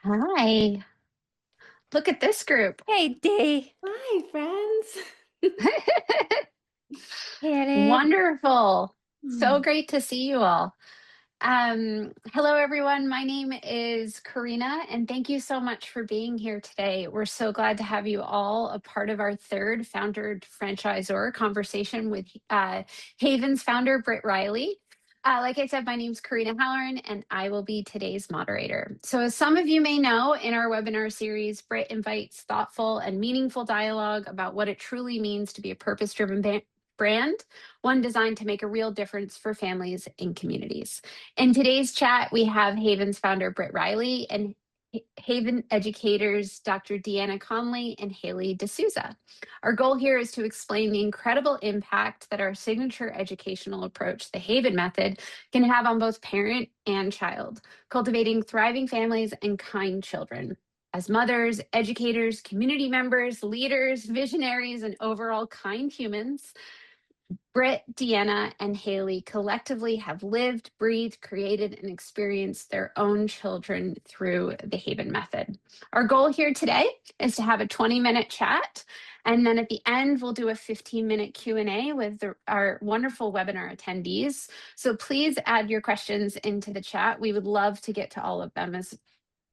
Hi. Look at this group. Hey, Dee. Hi, friends. Kitty. Wonderful. So Hmm. great to see you all. Hello, everyone. My name is Karina, and thank you so much for being here today. We're so glad to have you all a part of our third founder franchisor conversation with Haven's founder, Britt Riley. Like I said, my name is Karina Halloran, and I will be today's moderator. So, as some of you may know, in our webinar series, Britt invites thoughtful and meaningful dialogue about what it truly means to be a purpose-driven brand, one designed to make a real difference for families and communities. In today's chat, we have Haven's founder, Britt Riley, and Haven educators, Dr. Deanna Conley and Haley DeSousa. Our goal here is to explain the incredible impact that our signature educational approach, the Haven method, can have on both parent and child, cultivating thriving families and kind children. As mothers, educators, community members, leaders, visionaries, and overall kind humans, Britt, Deanna, and Haley collectively have lived, breathed, created, and experienced their own children through the Haven method. Our goal here today is to have a 20-minute chat, and then at the end, we'll do a 15-minute Q&A with our wonderful webinar attendees. So please add your questions into the chat. We would love to get to all of them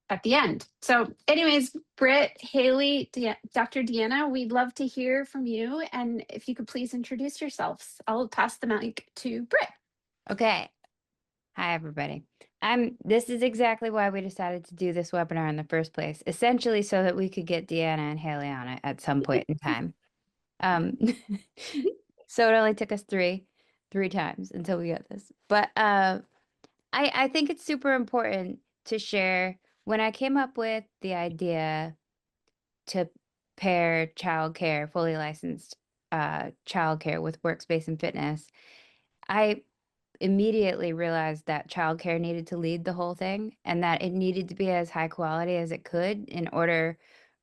at the end. So anyways, Britt, Haley, Dr. Deanna, we'd love to hear from you. And if you could please introduce yourselves, I'll pass the mic to Britt. Okay. Hi, everybody. This is exactly why we decided to do this webinar in the first place, essentially so that we could get Deanna and Haley on it at some point in time. Um, so it only took us three times until we got this. But I think it's super important to share. When I came up with the idea to pair childcare, fully licensed childcare with workspace and fitness, I immediately realized that childcare needed to lead the whole thing and that it needed to be as high quality as it could in order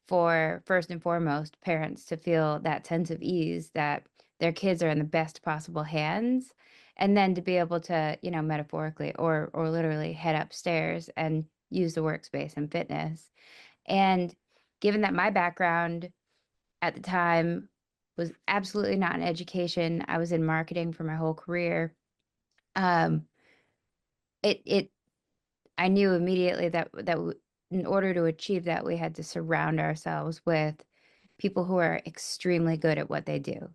for, first and foremost, parents to feel that sense of ease that their kids are in the best possible hands, and then to be able to, metaphorically or literally head upstairs and use the workspace and fitness. And given that my background at the time was absolutely not in education, I was in marketing for my whole career. Um, it I knew immediately that in order to achieve that, we had to surround ourselves with people who are extremely good at what they do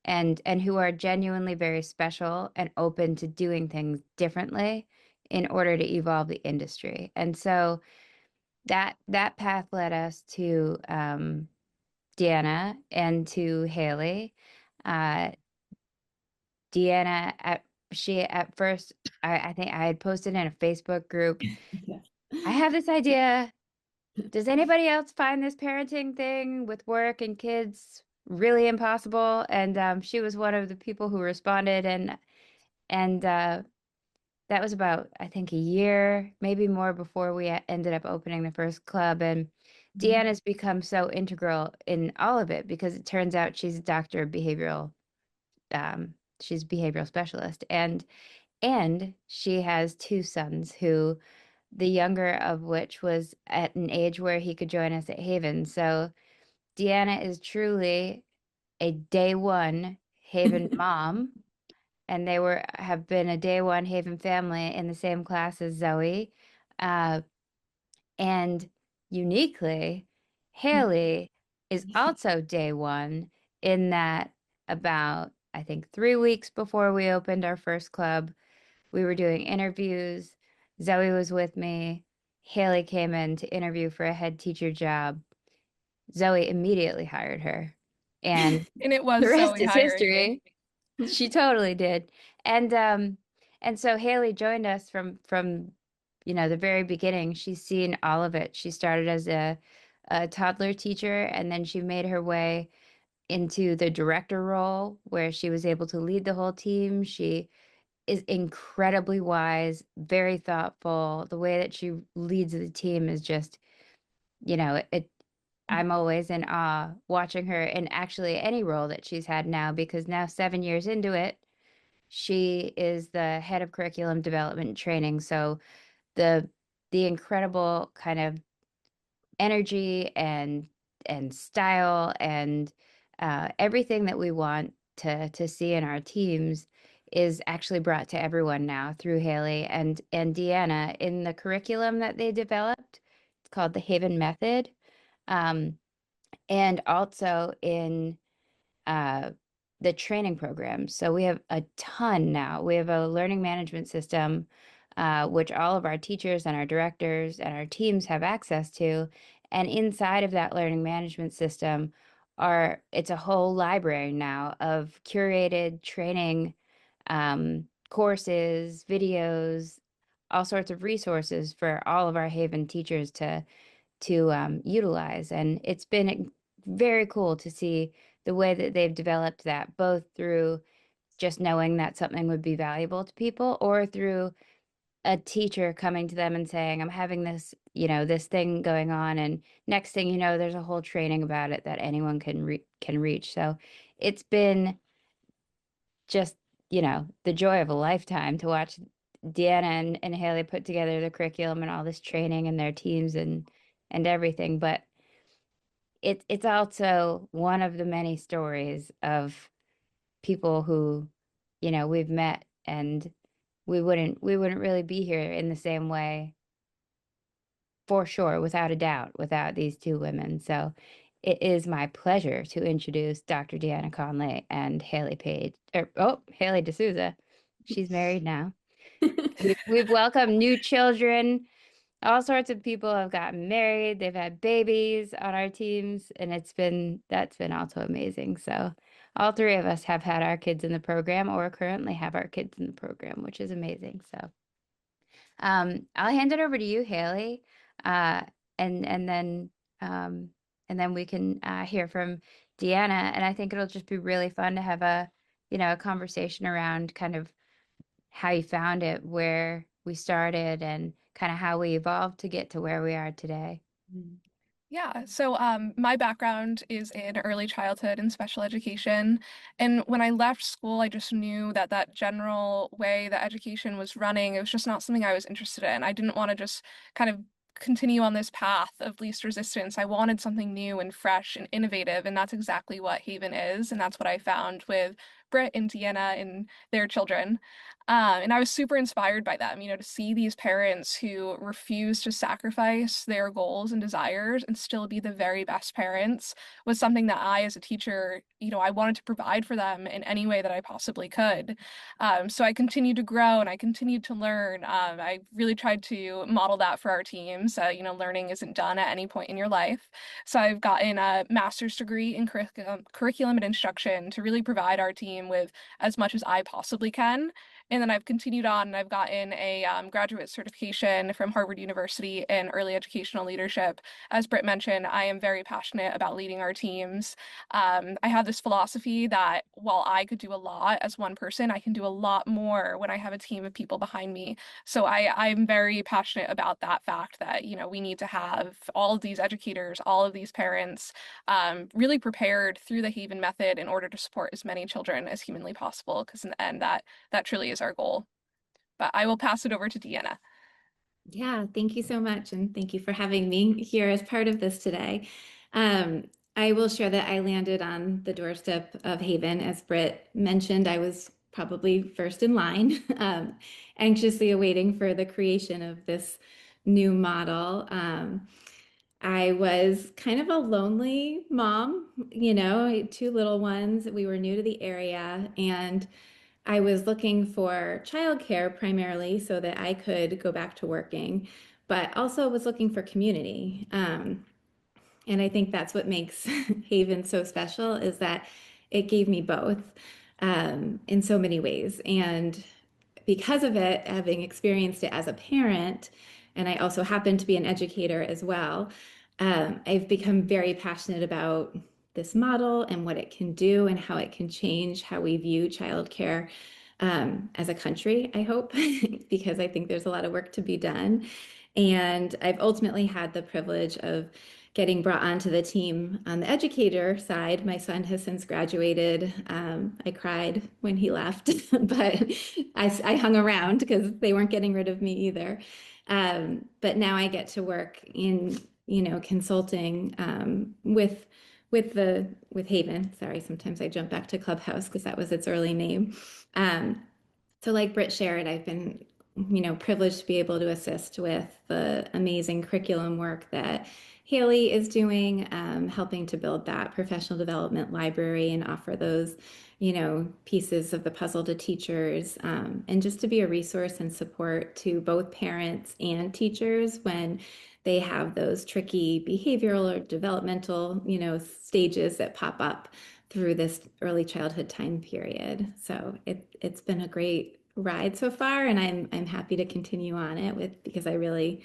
and who are genuinely very special and open to doing things differently in order to evolve the industry. And so that path led us to Deanna and to Haley. Uh, Deanna at first, I think I had posted in a Facebook group, Yes. I have this idea. Does anybody else find this parenting thing with work and kids really impossible? And she was one of the people who responded, and that was about, I think, a year, maybe more, before we ended up opening the first club. And Deanna's become so integral in all of it because it turns out she's a doctor of behavioral. She's a behavioral specialist, and she has two sons who, the younger of which was at an age where he could join us at Haven. So Deanna is truly a day one Haven mom, and they have been a day one Haven family in the same class as Zoe. Uh, and uniquely, Haley is also day one in that about, I think, 3 weeks before we opened our first club, we were doing interviews. Zoe was with me. Haley came in to interview for a head teacher job. Zoe immediately hired her. And And it the was rest Zoe is hiring me. history. She totally did. And so Haley joined us from the very beginning. She's seen all of it. She started as a toddler teacher, and then she made her way into the director role where she was able to lead the whole team. She is incredibly wise, very thoughtful. The way that she leads the team is just, it I'm always in awe watching her in actually any role that she's had now, because now 7 years into it, she is the head of curriculum development and training. So the incredible kind of energy and style and everything that we want to see in our teams is actually brought to everyone now through Haley and Deanna in the curriculum that they developed. It's called the Haven Method, um, and also in uh, the training programs. So we have a ton now. We have a learning management system, which all of our teachers and our directors and our teams have access to. And inside of that learning management system it's a whole library now of curated training courses, videos, all sorts of resources for all of our Haven teachers to utilize. And it's been very cool to see the way that they've developed that, both through just knowing that something would be valuable to people or through a teacher coming to them and saying, I'm having this, this thing going on. And next thing you know, there's a whole training about it that anyone can reach. So it's been just, the joy of a lifetime to watch Deanna and Haley put together the curriculum and all this training and their teams and everything. But it's also one of the many stories of people who, we've met, and we wouldn't really be here in the same way, for sure, without a doubt, without these two women. So it is my pleasure to introduce Dr. Deanna Conley and Haley Page, Haley DeSousa. She's married now. We've welcomed new children. All sorts of people have gotten married. They've had babies on our teams, and that's been also amazing. So all three of us have had our kids in the program or currently have our kids in the program, which is amazing. So I'll hand it over to you, Haley, uh, and and then um, and then we can hear from Deanna. And I think it'll just be really fun to have a conversation around kind of how you found it, where we started, and kind of how we evolved to get to where we are today. Mm. Yeah, so my background is in early childhood and special education. And when I left school, I just knew that that general way that education was running, it was just not something I was interested in. I didn't want to just kind of continue on this path of least resistance. I wanted something new and fresh and innovative, and that's exactly what Haven is. And that's what I found with Britt and Deanna and their children. And I was super inspired by them, to see these parents who refuse to sacrifice their goals and desires and still be the very best parents was something that I, as a teacher, I wanted to provide for them in any way that I possibly could. So I continued to grow and I continued to learn. I really tried to model that for our teams. Learning isn't done at any point in your life. So I've gotten a master's degree in curriculum and instruction to really provide our team with as much as I possibly can. And then I've continued on and I've gotten a graduate certification from Harvard University in early educational leadership. As Britt mentioned, I am very passionate about leading our teams. I have this philosophy that while I could do a lot as one person, I can do a lot more when I have a team of people behind me. So I'm very passionate about that fact that, we need to have all of these educators, all of these parents really prepared through the Haven method in order to support as many children as humanly possible, because in the end, that truly is our goal. But I will pass it over to Deanna. Yeah, thank you so much. And thank you for having me here as part of this today. Um, I will share that I landed on the doorstep of Haven. As Britt mentioned, I was probably first in line, anxiously awaiting for the creation of this new model. I was kind of a lonely mom, two little ones. We were new to the area, and I was looking for childcare primarily so that I could go back to working, but also was looking for community. And I think that's what makes Haven so special is that it gave me both in so many ways. And because of it, having experienced it as a parent, and I also happen to be an educator as well, I've become very passionate about this model and what it can do and how it can change how we view childcare as a country, I hope, because I think there's a lot of work to be done. And I've ultimately had the privilege of getting brought onto the team on the educator side. My son has since graduated. I cried when he left, but I hung around because they weren't getting rid of me either. But now I get to work in consulting with Haven. Sorry, sometimes I jump back to Clubhouse because that was its early name. So like Britt shared, I've been, privileged to be able to assist with the amazing curriculum work that Haley is doing, helping to build that professional development library and offer those, pieces of the puzzle to teachers, and just to be a resource and support to both parents and teachers when they have those tricky behavioral or developmental, stages that pop up through this early childhood time period. So it's been a great ride so far, and I'm happy to continue on it because I really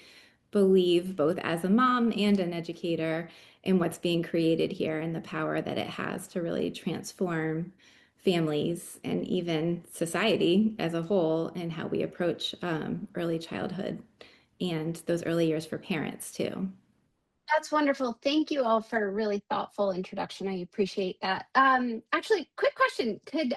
believe, both as a mom and an educator, in what's being created here and the power that it has to really transform families and even society as a whole, and how we approach early childhood and those early years for parents too. That's wonderful. Thank you all for a really thoughtful introduction. I appreciate that. Actually, quick question. Could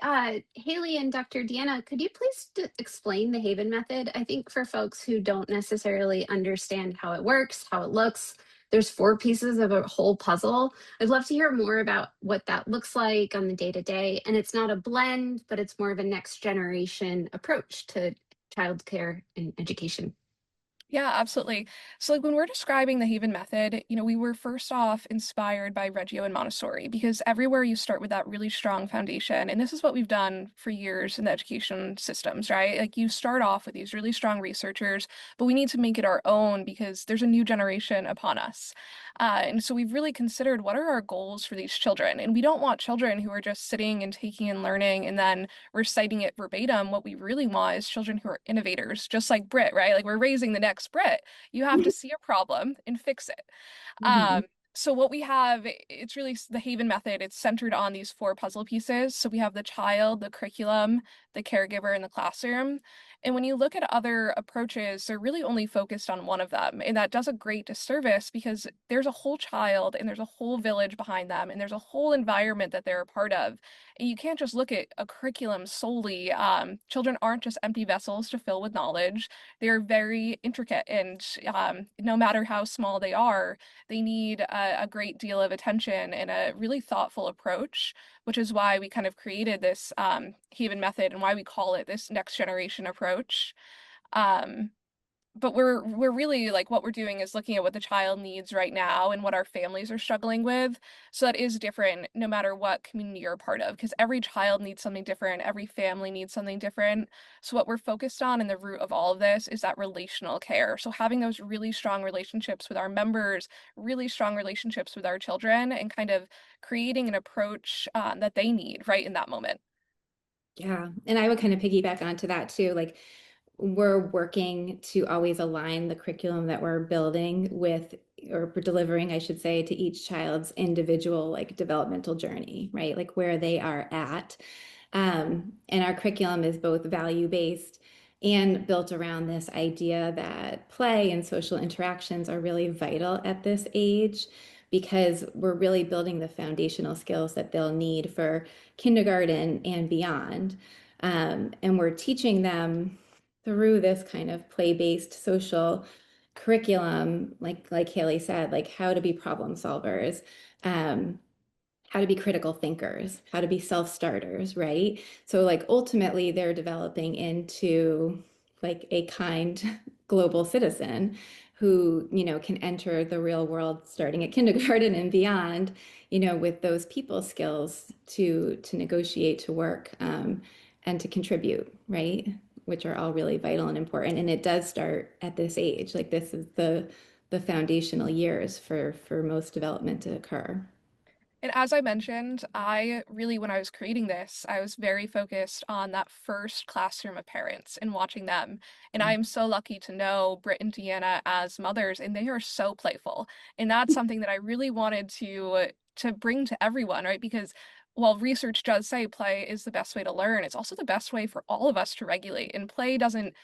Haley and Dr. Deanna, could you please explain the Haven method? I think for folks who don't necessarily understand how it works, how it looks, there's 4 pieces of a whole puzzle. I'd love to hear more about what that looks like on the day-to-day. And it's not a blend, but it's more of a next generation approach to childcare and education. Yeah, absolutely. So like when we're describing the Haven method, we were first off inspired by Reggio and Montessori, because everywhere you start with that really strong foundation, and this is what we've done for years in the education systems, right? Like you start off with these really strong researchers, but we need to make it our own because there's a new generation upon us. And so we've really considered, what are our goals for these children? And we don't want children who are just sitting and taking and learning and then reciting it verbatim. What we really want is children who are innovators, just like Britt, right? Like we're raising the next Britt. You have to see a problem and fix it. Mhm. So what we have, it's really the Haven method. It's centered on these 4 puzzle pieces. So we have the child, the curriculum, the caregiver, and the classroom. And when you look at other approaches, they're really only focused on one of them. And that does a great disservice, because there's a whole child and there's a whole village behind them and there's a whole environment that they're a part of. And you can't just look at a curriculum solely. Children aren't just empty vessels to fill with knowledge. They're very intricate, and no matter how small they are, they need a great deal of attention and a really thoughtful approach, which is why we kind of created this Haven method and why we call it this next generation approach. Um, but we're really, like, what we're doing is looking at what the child needs right now and what our families are struggling with. So that is different no matter what community you're a part of, because every child needs something different, every family needs something different. So what we're focused on in the root of all of this is that relational care. So having those really strong relationships with our members, really strong relationships with our children, and kind of creating an approach that they need right in that moment. Yeah, and I would kind of piggyback onto that too. Like, we're working to always align the curriculum that we're building with, or we're delivering, I should say, to each child's individual like developmental journey, right? Like where they are at. And our curriculum is both value-based and built around this idea that play and social interactions are really vital at this age, because we're really building the foundational skills that they'll need for kindergarten and beyond. And we're teaching them through this kind of play-based social curriculum, like Haley said, like how to be problem solvers, how to be critical thinkers, how to be self-starters, right? So like ultimately they're developing into like a kind global citizen who, can enter the real world starting at kindergarten and beyond, with those people skills to negotiate, to work, and to contribute, right? Which are all really vital and important. And it does start at this age. Like this is the foundational years for most development to occur. And as I mentioned, I really, when I was creating this, I was very focused on that first classroom of parents and watching them. And I am so lucky to know Britt and Deanna as mothers, and they are so playful. And that's something that I really wanted to bring to everyone, right? Because while research does say play is the best way to learn, it's also the best way for all of us to regulate. And play doesn't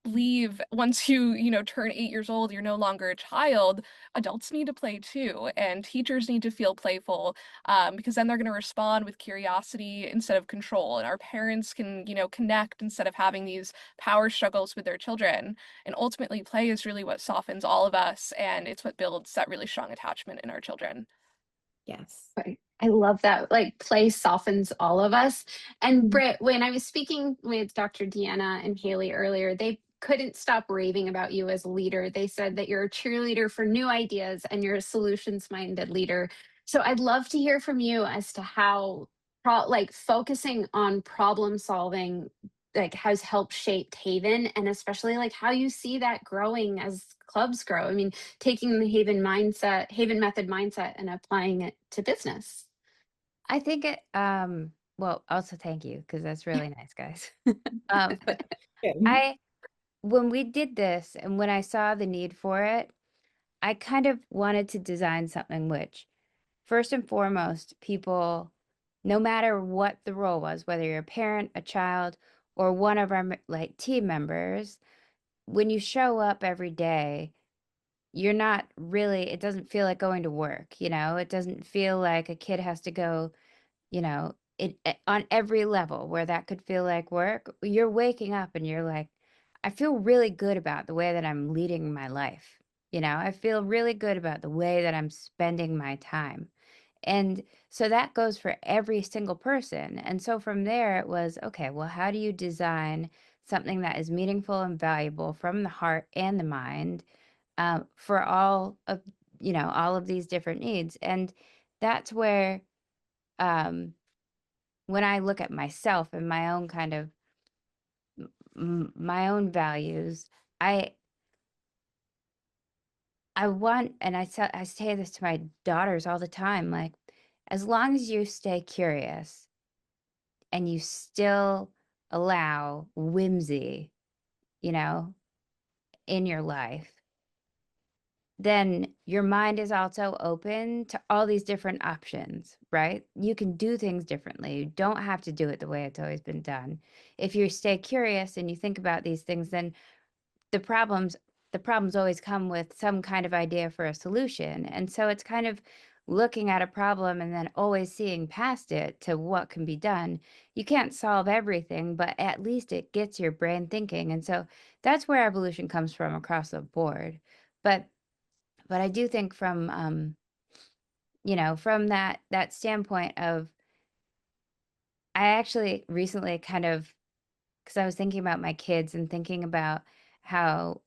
leave once you turn 8 years old, you're no longer a child. Adults need to play too, and teachers need to feel playful, because then they're going to respond with curiosity instead of control. And our parents can, connect instead of having these power struggles with their children. And ultimately, play is really what softens all of us, and it's what builds that really strong attachment in our children. Yes. Right. I love that. Like play softens all of us. And Mhm. Britt, when I was speaking with Dr. Deanna and Haley earlier, they couldn't stop raving about you as a leader. They said that you're a cheerleader for new ideas and you're a solutions minded leader. So I'd love to hear from you as to how like focusing on problem solving like has helped shape Haven, and especially like how you see that growing as clubs grow. I mean, taking the Haven method mindset and applying it to business. I think well, also thank you, because that's really nice, guys. But Good. I, when we did this and when I saw the need for it, I kind of wanted to design something which, first and foremost, people, no matter what the role was, whether you're a parent, a child, or one of our like team members, when you show up every day, you're not really, it doesn't feel like going to work, it doesn't feel like a kid has to go, on every level where that could feel like work. You're waking up and you're like, I feel really good about the way that I'm leading my life. I feel really good about the way that I'm spending my time. And so that goes for every single person. And so from there, it was okay, well, how do you design something that is meaningful and valuable from the heart and the mind, for all of these different needs? And that's where, um, when I look at myself and my own kind of my own values, I I want, and I say this to my daughters all the time, like, as long as you stay curious and you still allow whimsy, you know, in your life, then your mind is also open to all these different options, right? You can do things differently. You don't have to do it the way it's always been done. If you stay curious and you think about these things, then the problems the problems always come with some kind of idea for a solution. And so it's kind of looking at a problem and then always seeing past it to what can be done. You can't solve everything, but at least it gets your brain thinking. And so that's where evolution comes from across the board. But I do think from from that standpoint of, I actually recently kind of, because I was thinking about my kids and thinking about how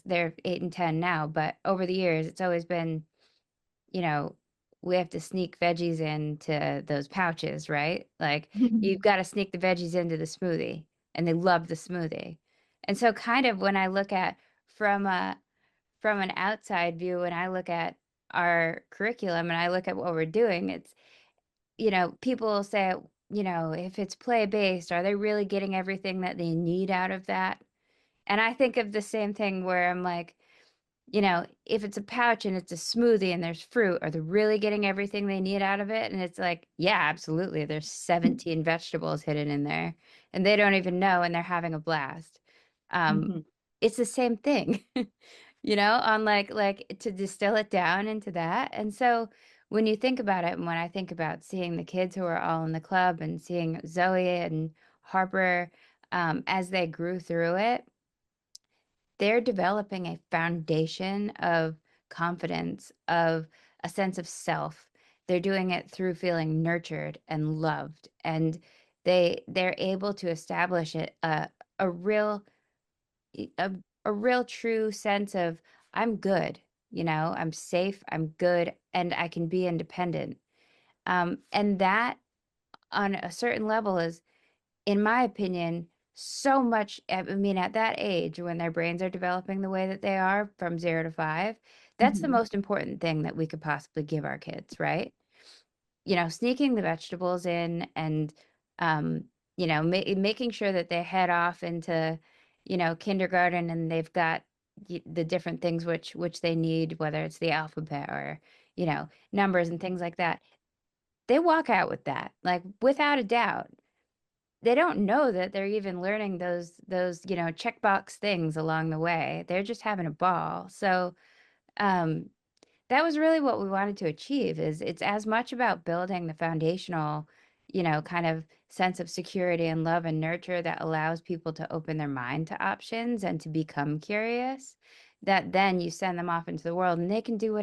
they're 8 and 10 now, but over the years, it's always been, you know, we have to sneak veggies into those pouches, right? Like you've got to sneak the veggies into the smoothie, and they love the smoothie. And so kind of when I look at from a from an outside view, when I look at our curriculum and I look at what we're doing, it's, people will say, if it's play based, are they really getting everything that they need out of that? And I think of the same thing where I'm like, if it's a pouch and it's a smoothie and there's fruit, are they really getting everything they need out of it? And it's like, yeah, absolutely. There's 17 vegetables hidden in there and they don't even know, and they're having a blast. Um, Mhm. it's the same thing, on like to distill it down into that. And so when you think about it, and when I think about seeing the kids who are all in the club and seeing Zoe and Harper, as they grew through it, they're developing a foundation of confidence, of a sense of self. They're doing it through feeling nurtured and loved, and they're able to establish a real a, a real true sense of, I'm good, I'm safe, I'm good, and I can be independent. And that on a certain level is, in my opinion, so much. I mean, at that age, when their brains are developing the way that they are from 0 to 5, that's the Mhm. most important thing that we could possibly give our kids, right? Sneaking the vegetables in and, making sure that they head off into, kindergarten, and they've got the different things which they need, whether it's the alphabet or, numbers and things like that. they walk out with that, like without a doubt. They don't know that they're even learning those, checkbox things along the way. They're just having a ball. So, um, that was really what we wanted to achieve is it's as much about building the foundational, kind of sense of security and love and nurture that allows people to open their mind to options and to become curious, that then you send them off into the world and they can do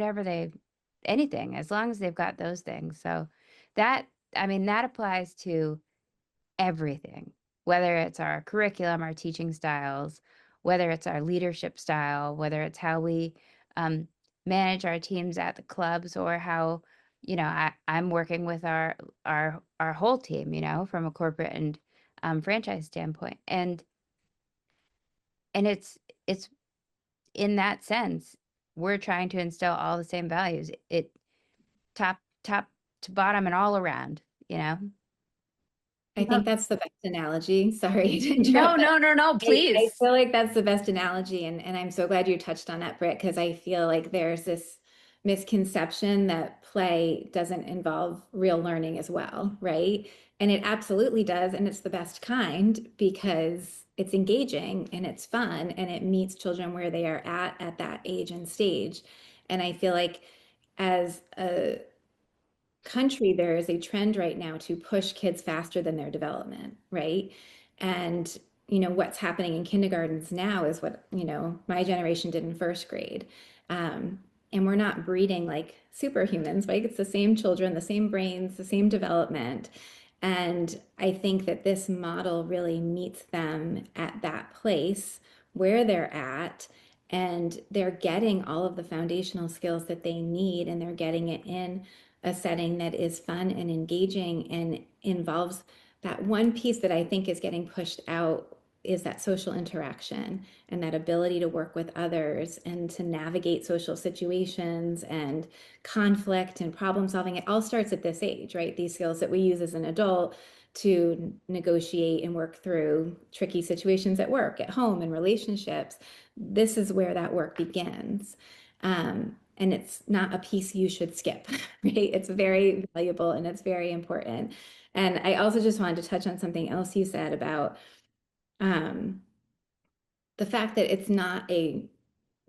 anything as long as they've got those things. So that, I mean, that applies to everything, whether it's our curriculum, our teaching styles, whether it's our leadership style, whether it's how we manage our teams at the clubs, or how, I'm working with our whole team, from a corporate and franchise standpoint. And it's in that sense, we're trying to instill all the same values. It top to bottom and all around, you know? I think that's the best analogy. Sorry to No, interrupt, but no, I please. feel like that's the best analogy. And I'm so glad you touched on that, Britt, because I feel like there's this misconception that play doesn't involve real learning as well, right? And it absolutely does. And it's the best kind because it's engaging and it's fun and it meets children where they are at that age and stage. And I feel like as a country, there is a trend right now to push kids faster than their development, right? And what's happening in kindergartens now is what my generation did in first grade. And we're not breeding like superhumans, right? It's the same children, the same brains, the same development. And I think that this model really meets them at that place where they're at, and they're getting all of the foundational skills that they need, and they're getting it in a setting that is fun and engaging and involves that one piece that I think is getting pushed out is that social interaction and that ability to work with others and to navigate social situations and conflict and problem solving. It all starts at this age, right? These skills that we use as an adult to negotiate and work through tricky situations at work, at home, in relationships. This is where that work begins. And it's not a piece you should skip, right? It's very valuable and it's very important. And I also just wanted to touch on something else you said about the fact that it's not a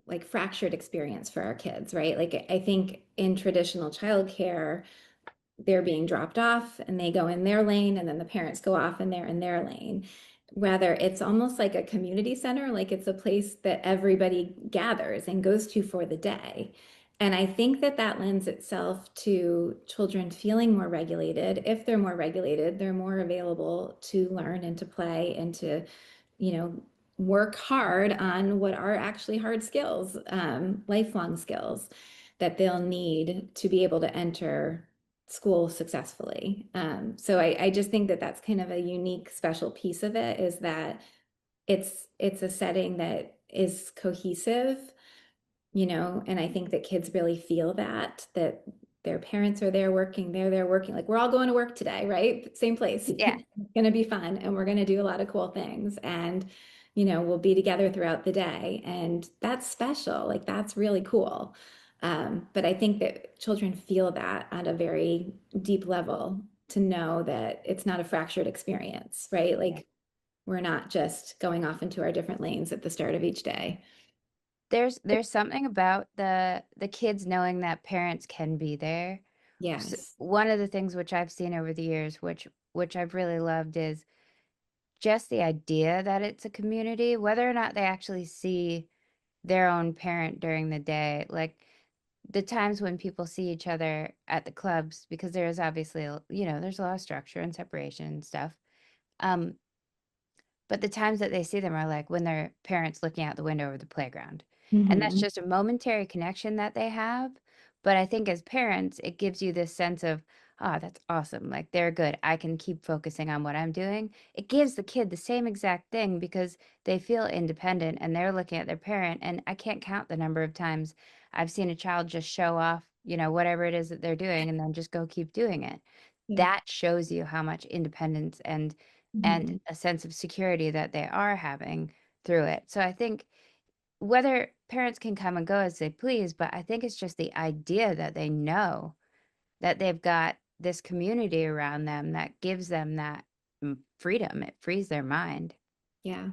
like fractured experience for our kids, right? Like I think in traditional childcare, they're being dropped off and they go in their lane and then the parents go off and they're in their lane. Rather, it's almost like a community center, like it's a place that everybody gathers and goes to for the day. And I think that that lends itself to children feeling more regulated. If they're more regulated, they're more available to learn and to play and to, work hard on what are actually hard skills, lifelong skills that they'll need to be able to enter school successfully. So I just think that that's kind of a unique, special piece of it, is that it's a setting that is cohesive, and I think that kids really feel that their parents are there working, they're there working, like we're all going to work today, right? Same place. Yeah. It's going to be fun and we're going to do a lot of cool things, and we'll be together throughout the day, and that's special. Like that's really cool. But I think that children feel that at a very deep level, to know that it's not a fractured experience, right? Like we're not just going off into our different lanes at the start of each day. There's something about the kids knowing that parents can be there. Yes. One of the things which I've seen over the years, which I've really loved, is just the idea that it's a community, whether or not they actually see their own parent during the day. Like the times when people see each other at the clubs, because there's obviously, there's a lot of structure and separation and stuff. Um, but the times that they see them are like when their parents looking out the window of the playground. And that's Mhm. just a momentary connection that they have. But I think as parents, it gives you this sense of, oh, that's awesome. Like they're good. I can keep focusing on what I'm doing. It gives the kid the same exact thing because they feel independent and they're looking at their parent. And I can't count the number of times I've seen a child just show off, whatever it is that they're doing and then just go keep doing it. Yeah. That shows you how much independence and Mhm. a sense of security that they are having through it. So I think whether parents can come and go as they please, but I think it's just the idea that they know that they've got this community around them that gives them that freedom. It frees their mind. Yeah.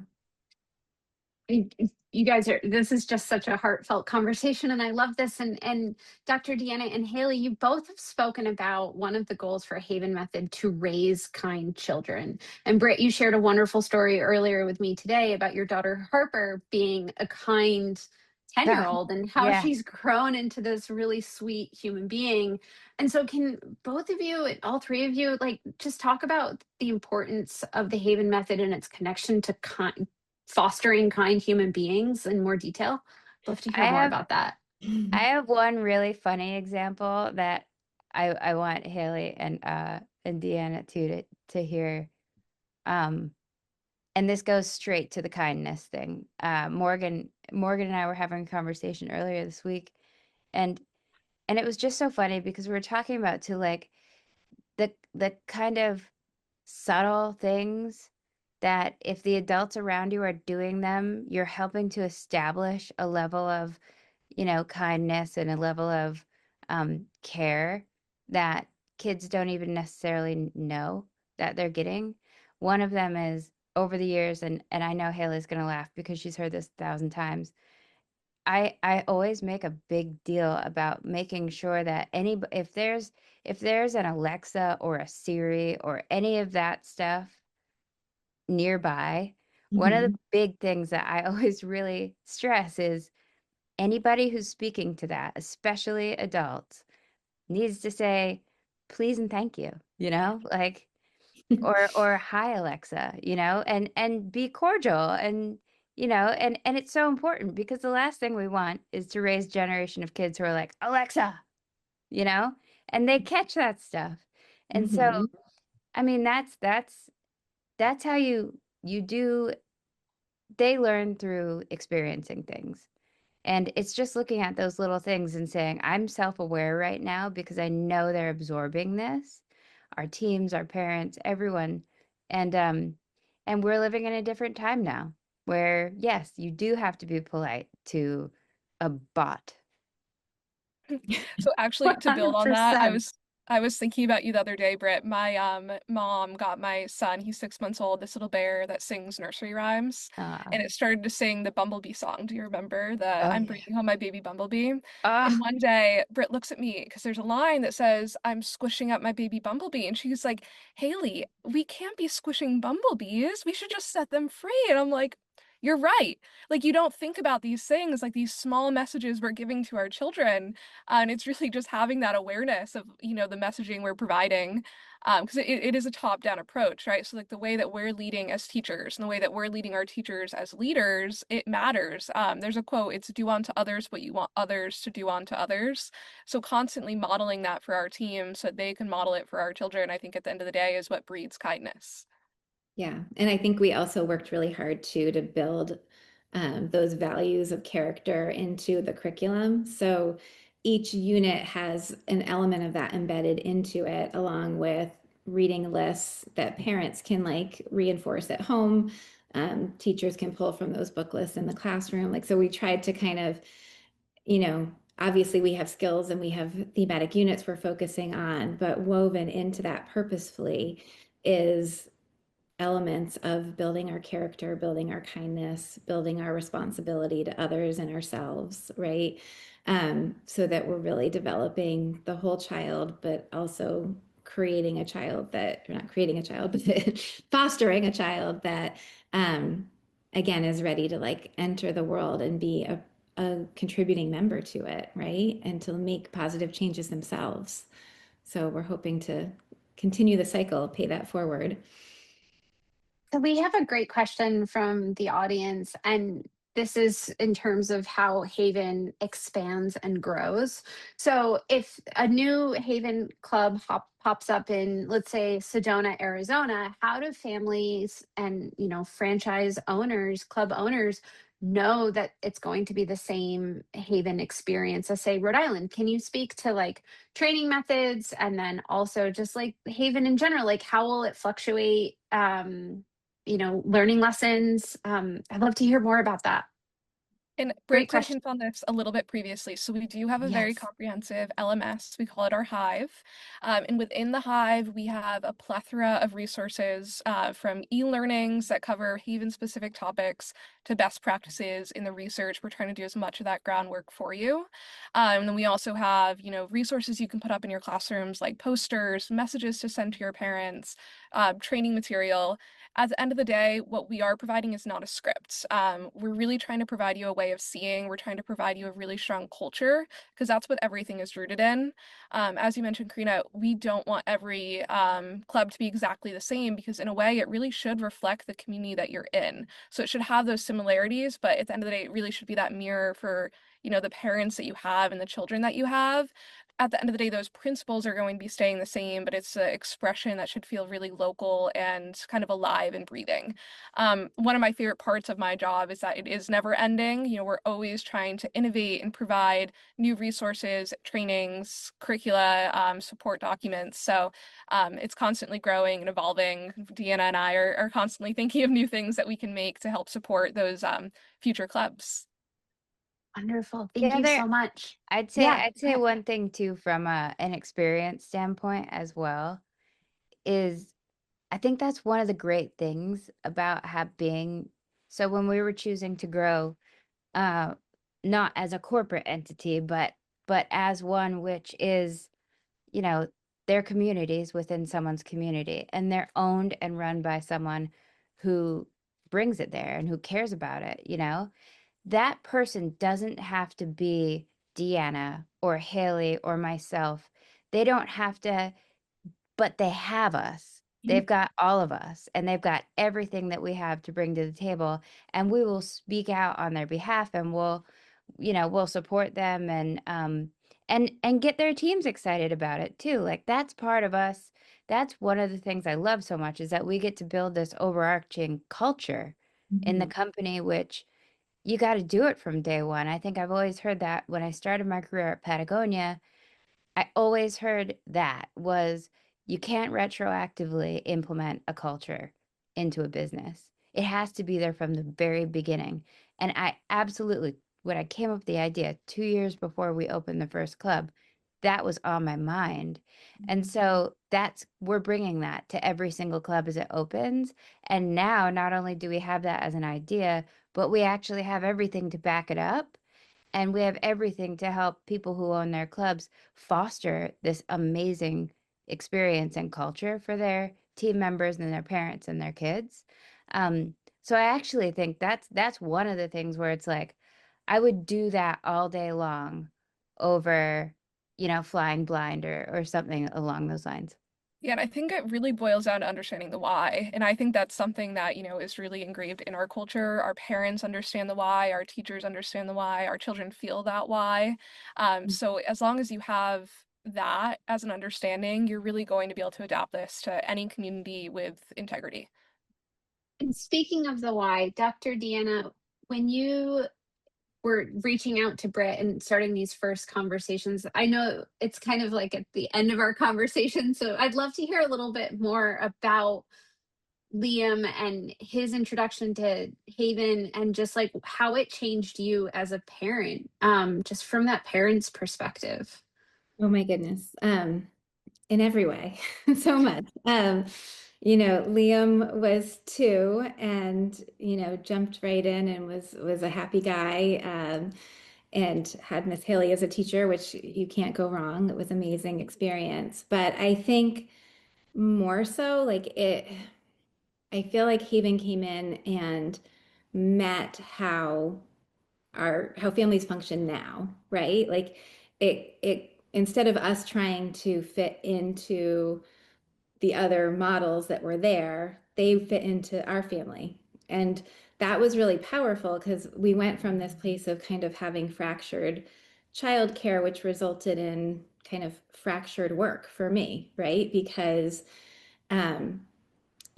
You guys are, this is just such a heartfelt conversation, and I love this. And Dr. Deanna and Haley, you both have spoken about one of the goals for Haven Method, to raise kind children. And Britt, you shared a wonderful story earlier with me today about your daughter Harper being a kind 10-year-old and how Yeah. she's grown into this really sweet human being. And so can both of you, all three of you, like just talk about the importance of the Haven Method and its connection to fostering kind human beings in more detail? Love to hear more about that. I have one really funny example that I want Haley and Deanna to hear. And this goes straight to the kindness thing. Morgan and I were having a conversation earlier this week, and it was just so funny because we were talking about like the kind of subtle things that if the adults around you are doing them, you're helping to establish a level of, kindness and a level of care that kids don't even necessarily know that they're getting. One of them is over the years, and I know Haley's going to laugh because she's heard this 1,000 times. I always make a big deal about making sure that if there's an Alexa or a Siri or any of that stuff nearby, one of the big things that I always really stress is anybody who's speaking to that, especially adults, needs to say please and thank you, like or hi Alexa, and be cordial and and it's so important because the last thing we want is to raise a generation of kids who are like Alexa, and they catch that stuff. And so I mean that's how you do. They learn through experiencing things. And it's just looking at those little things and saying, I'm self-aware right now because I know they're absorbing this, our teams, our parents, everyone. And we're living in a different time now where, yes, you do have to be polite to a bot. So actually, to build on that, 100%. I was thinking about you the other day, Britt. My mom got my son, he's 6 months old, this little bear that sings nursery rhymes, and it started to sing the Bumblebee song. Do you remember the Oh, I'm yeah. bringing home my baby Bumblebee? Ah, And one day, Britt looks at me because there's a line that says, I'm squishing up my baby Bumblebee. And she's like, Haley, we can't be squishing bumblebees. We should just set them free. And I'm like, you're right. Like, you don't think about these things, like these small messages we're giving to our children. And it's really just having that awareness of, the messaging we're providing. Because it is a top-down approach, right? So like the way that we're leading as teachers and the way that we're leading our teachers as leaders, it matters. There's a quote, it's do unto others what you want others to do unto others. So constantly modeling that for our team so that they can model it for our children, I think at the end of the day is what breeds kindness. Yeah. And I think we also worked really hard too to build those values of character into the curriculum. So each unit has an element of that embedded into it, along with reading lists that parents can like reinforce at home. Teachers can pull from those book lists in the classroom. Like, so we tried to kind of, obviously we have skills and we have thematic units we're focusing on, but woven into that purposefully is elements of building our character, building our kindness, building our responsibility to others and ourselves, right? So that we're really developing the whole child, but also creating a child that, or not creating a child, but fostering a child that, again, is ready to like enter the world and be a contributing member to it, right? And to make positive changes themselves. So we're hoping to continue the cycle, pay that forward. So we have a great question from the audience, and this is in terms of how Haven expands and grows. So if a new Haven club pops up in, let's say, Sedona, Arizona, how do families and, franchise owners, club owners know that it's going to be the same Haven experience as, say, Rhode Island? Can you speak to like training methods and then also just like Haven in general, like how will it fluctuate? Learning lessons. I'd love to hear more about that. And Great Britt did question. hint on this a little bit previously. So we do have a very Yes. comprehensive LMS. We call it our Hive. And within the Hive, we have a plethora of resources from e-learnings that cover Haven-specific topics to best practices in the research. We're trying to do as much of that groundwork for you. And then we also have, resources you can put up in your classrooms like posters, messages to send to your parents, training material. At the end of the day, what we are providing is not a script. We're really trying to provide you a way of seeing. We're trying to provide you a really strong culture because that's what everything is rooted in. As you mentioned, Karina, we don't want every club to be exactly the same because in a way, it really should reflect the community that you're in. So it should have those similarities, but at the end of the day, it really should be that mirror for the parents that you have and the children that you have. At the end of the day, those principles are going to be staying the same, but it's an expression that should feel really local and kind of alive and breathing. One of my favorite parts of my job is that it is never ending. We're always trying to innovate and provide new resources, trainings, curricula, support documents. So it's constantly growing and evolving. Deanna and I are constantly thinking of new things that we can make to help support those future clubs. Wonderful. Thank Yeah, you so much. I'd say Yeah. I'd say one thing too from an experience standpoint as well is I think that's one of the great things about being so when we were choosing to grow, uh, not as a corporate entity, but as one which is, you know, their communities within someone's community, and they're owned and run by someone who brings it there and who cares about it, that person doesn't have to be Deanna or Haley or myself. They don't have to, but they have us. They've got all of us and they've got everything that we have to bring to the table. And we will speak out on their behalf and we'll support them and get their teams excited about it too. Like that's part of us. That's one of the things I love so much is that we get to build this overarching culture in the company, which you got to do it from day one. I think I've always heard that when I started my career at Patagonia, I always heard that was you can't retroactively implement a culture into a business. It has to be there from the very beginning. And I absolutely, when I came up with the idea 2 years before we opened the first club, that was on my mind. And so we're bringing that to every single club as it opens. And now not only do we have that as an idea, but we actually have everything to back it up. And we have everything to help people who own their clubs foster this amazing experience and culture for their team members and their parents and their kids. So I actually think that's one of the things where it's like I would do that all day long over, flying blind or something along those lines. Yeah, and I think it really boils down to understanding the why. And I think that's something that, is really engraved in our culture. Our parents understand the why, our teachers understand the why, our children feel that why. So as long as you have that as an understanding, you're really going to be able to adapt this to any community with integrity. And speaking of the why, Dr. Deanna, when you were reaching out to Britt and starting these first conversations, I know it's kind of like at the end of our conversation. So I'd love to hear a little bit more about Liam and his introduction to Haven and just like how it changed you as a parent, just from that parent's perspective. Oh my goodness. In every way, so much. Liam was 2 and, jumped right in and was a happy guy. And had Miss Haley as a teacher, which you can't go wrong. It was an amazing experience. But I think more so I feel like Haven came in and met how families function now, right? Like it instead of us trying to fit into the other models that were there, they fit into our family. And that was really powerful because we went from this place of kind of having fractured childcare, which resulted in kind of fractured work for me, right? Because um,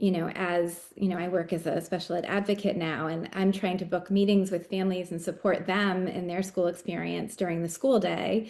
I work as a special ed advocate now, and I'm trying to book meetings with families and support them in their school experience during the school day.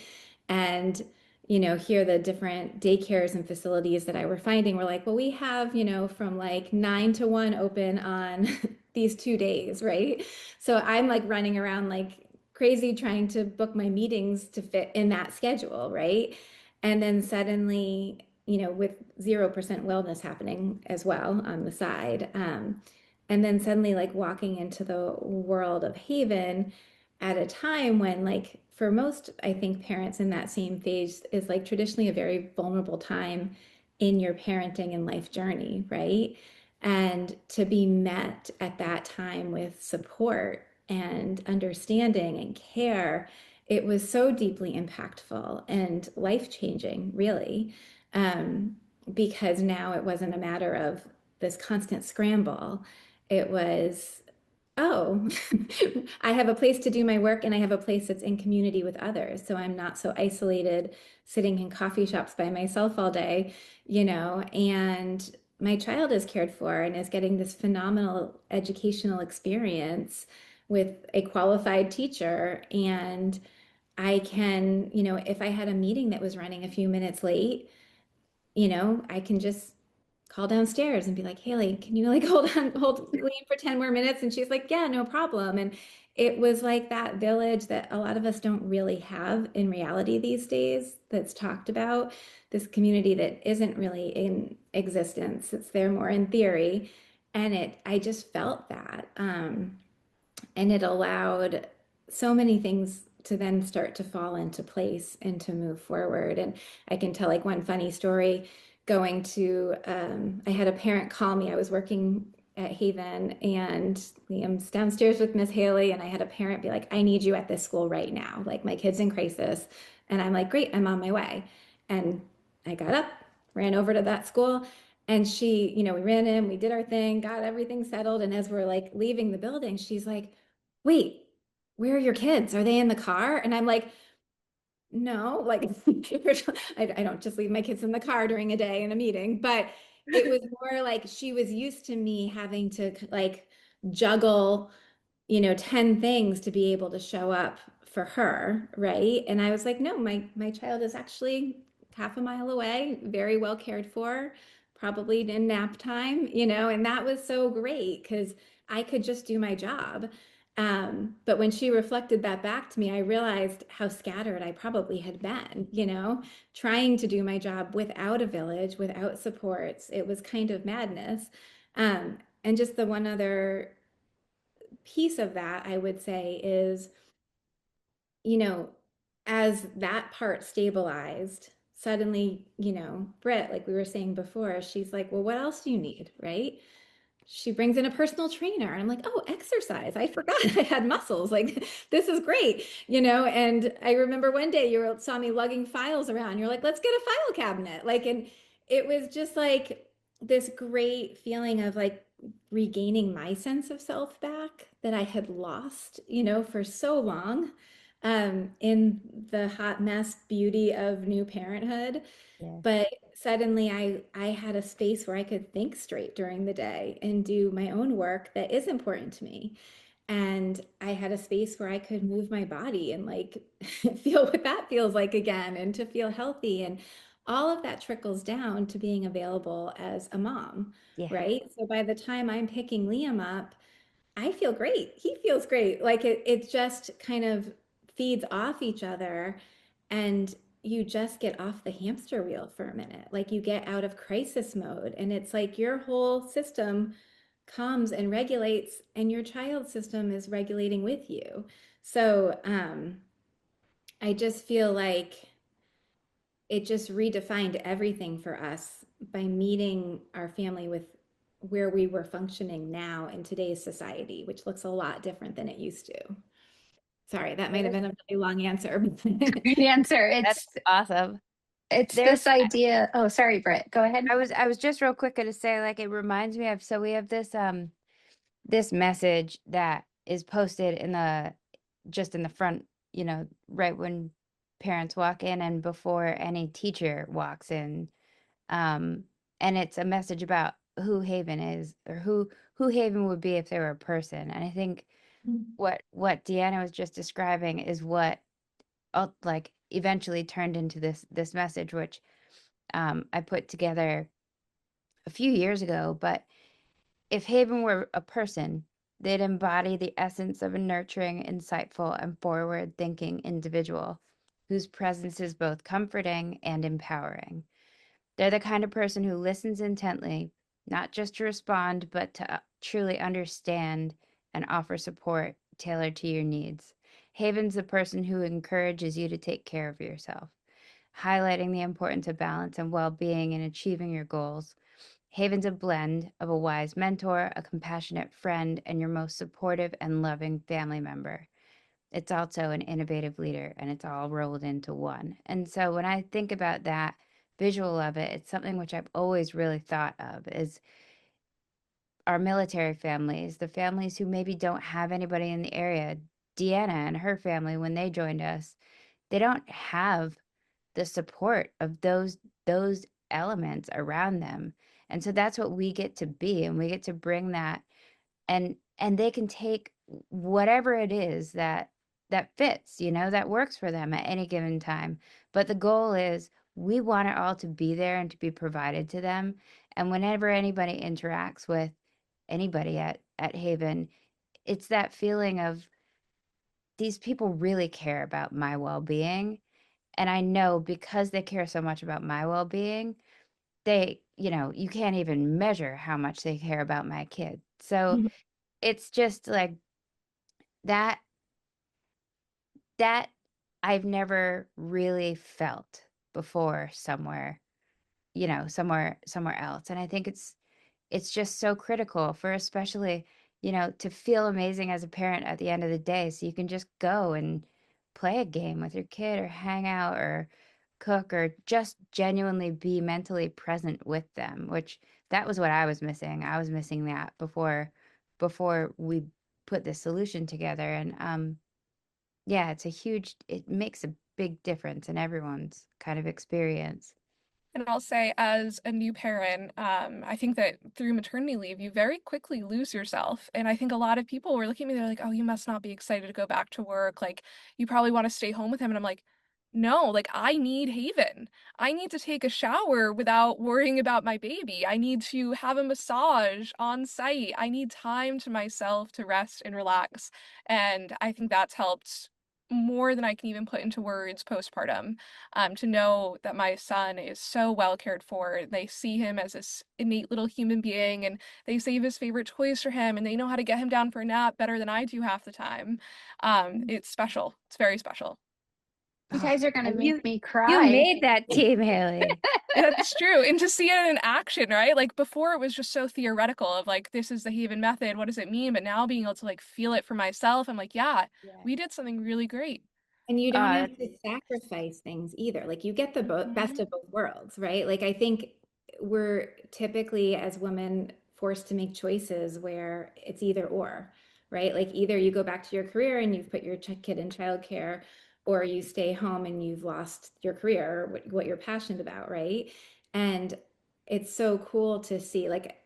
And, here the different daycares and facilities that I were finding were like, well, we have, from like 9 to 1 open on these 2 days, right? So I'm like running around like crazy trying to book my meetings to fit in that schedule, right? And then suddenly, with 0% wellness happening as well on the side. And then suddenly, like walking into the world of Haven at a time when, like, for most, I think, parents in that same phase is like traditionally a very vulnerable time in your parenting and life journey, right? And to be met at that time with support and understanding and care, it was so deeply impactful and life-changing, really. Um, because now it wasn't a matter of this constant scramble. It was, oh, I have a place to do my work and I have a place that's in community with others. So I'm not so isolated sitting in coffee shops by myself all day, and my child is cared for and is getting this phenomenal educational experience with a qualified teacher. And I can, if I had a meeting that was running a few minutes late, I can just call downstairs and be like, Haley, can you like hold Liam for 10 more minutes? And she's like, yeah, no problem. And it was like that village that a lot of us don't really have in reality these days that's talked about, this community that isn't really in existence. It's there more in theory. And I just felt that. And it allowed so many things to then start to fall into place and to move forward. And I can tell like one funny story going to, I had a parent call me. I was working at Haven and Liam's downstairs with Miss Haley. And I had a parent be like, I need you at this school right now. Like my kid's in crisis. And I'm like, great, I'm on my way. And I got up, ran over to that school. And she, we ran in, we did our thing, got everything settled. And as we're like leaving the building, she's like, wait, where are your kids? Are they in the car? And I'm like, no, like I don't just leave my kids in the car during a day in a meeting, but it was more like she was used to me having to like juggle, 10 things to be able to show up for her, right? And I was like, no, my child is actually half a mile away, very well cared for, probably in nap time, and that was so great because I could just do my job. But when she reflected that back to me, I realized how scattered I probably had been, trying to do my job without a village, without supports. It was kind of madness. And just the one other piece of that, I would say, is, as that part stabilized, suddenly, Britt, like we were saying before, she's like, well, what else do you need? Right? She brings in a personal trainer and I'm like, oh, exercise. I forgot I had muscles. Like, this is great, And I remember one day you saw me lugging files around. You're like, let's get a file cabinet. Like, and it was just like this great feeling of like regaining my sense of self back that I had lost, for so long, in the hot mess beauty of new parenthood. Yeah. But suddenly I had a space where I could think straight during the day and do my own work that is important to me. And I had a space where I could move my body and like feel what that feels like again and to feel healthy. And all of that trickles down to being available as a mom, Yeah. right? So by the time I'm picking Liam up, I feel great. He feels great. Like it just kind of feeds off each other and you just get off the hamster wheel for a minute. Like you get out of crisis mode and it's like your whole system calms and regulates and your child's system is regulating with you. So I just feel like it just redefined everything for us by meeting our family with where we were functioning now in today's society, which looks a lot different than it used to. Sorry, that might have been a really long answer. Great answer. That's awesome. It's There's this idea. Oh, sorry, Britt. Go ahead. I was just real quick gonna say, like, it reminds me of, so we have this message that is posted in the just in the front, right when parents walk in and before any teacher walks in. And it's a message about who Haven is, or who Haven would be if they were a person. And I think what Deanna was just describing is what like eventually turned into this message, which I put together a few years ago. But if Haven were a person, They'd embody the essence of a nurturing, insightful, and forward-thinking individual whose presence is both comforting and empowering. They're the kind of person who listens intently, not just to respond, but to truly understand and offer support tailored to your needs. Haven's the person who encourages you to take care of yourself, highlighting the importance of balance and well-being in achieving your goals. Haven's a blend of a wise mentor, a compassionate friend, and your most supportive and loving family member. It's also an innovative leader, and it's all rolled into one. And so when I think about that visual of it, it's something which I've always really thought of is our military families, the families who maybe don't have anybody in the area. Deanna and her family, when they joined us, they don't have the support of those elements around them. And so that's what we get to be, and we get to bring that, and they can take whatever it is that fits, that works for them at any given time. But the goal is we want it all to be there and to be provided to them. And whenever anybody interacts with anybody at Haven, it's that feeling of these people really care about my well-being. And I know because they care so much about my well-being, you can't even measure how much they care about my kid. So it's just like that that I've never really felt before somewhere else. And I think it's just so critical for especially, to feel amazing as a parent at the end of the day. So you can just go and play a game with your kid or hang out or cook or just genuinely be mentally present with them, which that was what I was missing. I was missing that before we put this solution together. And yeah, it makes a big difference in everyone's kind of experience. And I'll say, as a new parent, I think that through maternity leave, you very quickly lose yourself. And I think a lot of people were looking at me, they're like, oh, you must not be excited to go back to work. Like, you probably want to stay home with him. And I'm like, no, like, I need Haven. I need to take a shower without worrying about my baby. I need to have a massage on site. I need time to myself to rest and relax. And I think that's helped more than I can even put into words postpartum, to know that my son is so well cared for. They see him as this innate little human being, and they save his favorite toys for him, and they know how to get him down for a nap better than I do half the time. It's special. It's very special. You Oh, guys are going to and make me you cry. made that team, Haley. That's true. And to see it in action, right? Like, before it was just so theoretical of like, this is the Haven method. What does it mean? But now being able to like feel it for myself, I'm like, yeah, we did something really great. And you don't Uh, have to sacrifice things either. Like you get the best Mhm. of both worlds, right? Like I think we're typically as women forced to make choices where it's either or, right? Like either you go back to your career and you've put your kid in childcare, or you stay home and you've lost your career, what you're passionate about, right? And it's so cool to see, like,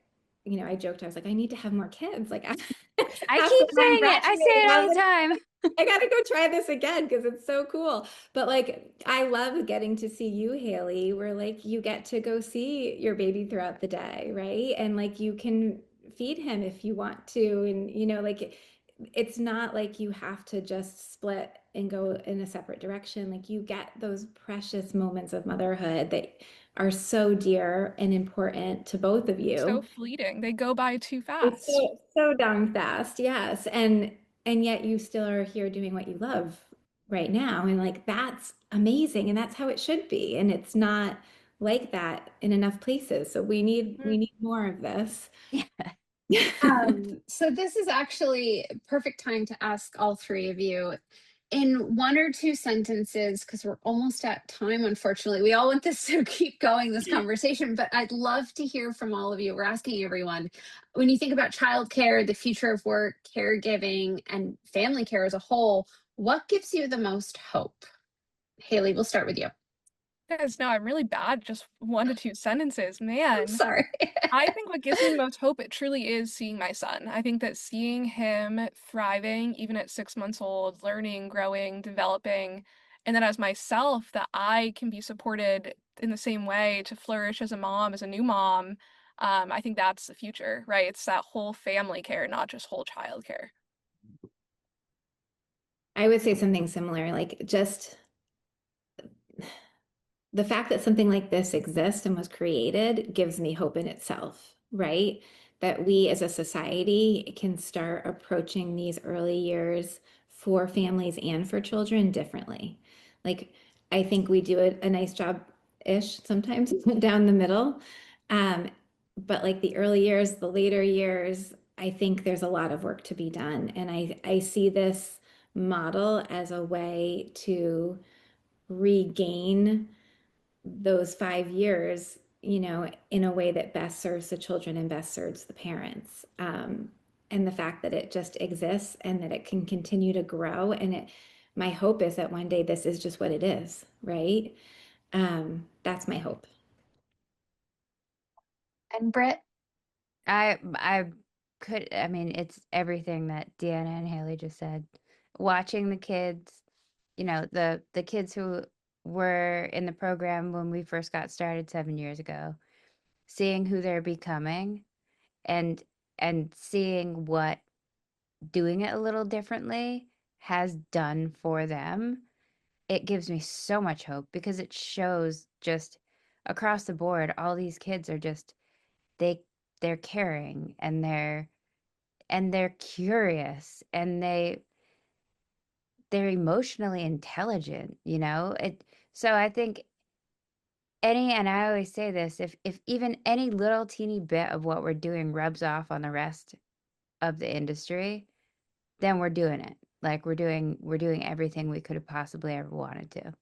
I joked, I was like, I need to have more kids. Like I after keep I'm saying it. I say graduating, it I all was the like, time. I gotta go try this again because it's so cool. But like, I love getting to see you, Haley, where like you get to go see your baby throughout the day, right? And like you can feed him if you want to. And like it's not like you have to just split and go in a separate direction. Like you get those precious moments of motherhood that are so dear and important to both of So you. fleeting. They go by too It's fast. so darn fast, yes. And yet you still are here doing what you love right now. And like that's amazing. And that's how it should be. And it's not like that in enough places. So we need more of this. Yeah. So this is actually a perfect time to ask all three of you in one or two sentences, because we're almost at time, unfortunately. We all want this to keep going, this conversation, but I'd love to hear from all of you. We're asking everyone, when you think about childcare, the future of work, caregiving, and family care as a whole, what gives you the most hope? Haley, we'll start with you. Guys, no, I'm really bad. Just 1 to 2 sentences. I'm Man, sorry. I think what gives me the most hope, it truly is seeing my son. I think that seeing him thriving, even at 6 months old, learning, growing, developing, and then as myself, that I can be supported in the same way to flourish as a mom, as a new mom. I think that's the future, right? It's that whole family care, not just whole child care. I would say something similar, like just the fact that something like this exists and was created gives me hope in itself, right? That we as a society can start approaching these early years for families and for children differently. Like, I think we do a nice job-ish sometimes down the middle. But like the early years, the later years, I think there's a lot of work to be done. And I see this model as a way to regain those 5 years, in a way that best serves the children and best serves the parents. And the fact that it just exists and that it can continue to grow. And my hope is that one day this is just what it is, right? That's my hope. And Britt? I mean, it's everything that Deanna and Haley just said. Watching the kids, the kids who were in the program when we first got started 7 years ago, seeing who they're becoming and seeing what doing it a little differently has done for them. It gives me so much hope because it shows just across the board, all these kids are just they're caring and they're curious and they're emotionally intelligent, so I think and I always say this, if even any little teeny bit of what we're doing rubs off on the rest of the industry, then we're doing it. Like we're doing everything we could have possibly ever wanted to.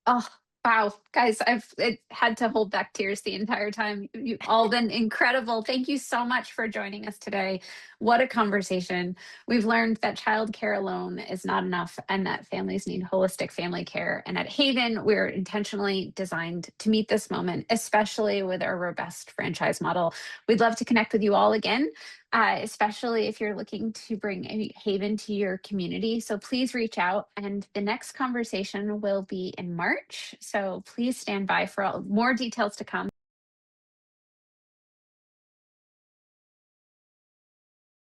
Oh, wow. Guys, I've had to hold back tears the entire time. You've all been incredible. Thank you so much for joining us today. What a conversation. We've learned that childcare alone is not enough and that families need holistic family care. And at Haven, we're intentionally designed to meet this moment, especially with our robust franchise model. We'd love to connect with you all again. Especially if you're looking to bring a Haven to your community. So please reach out. And the next conversation will be in March. So please stand by for more details to come.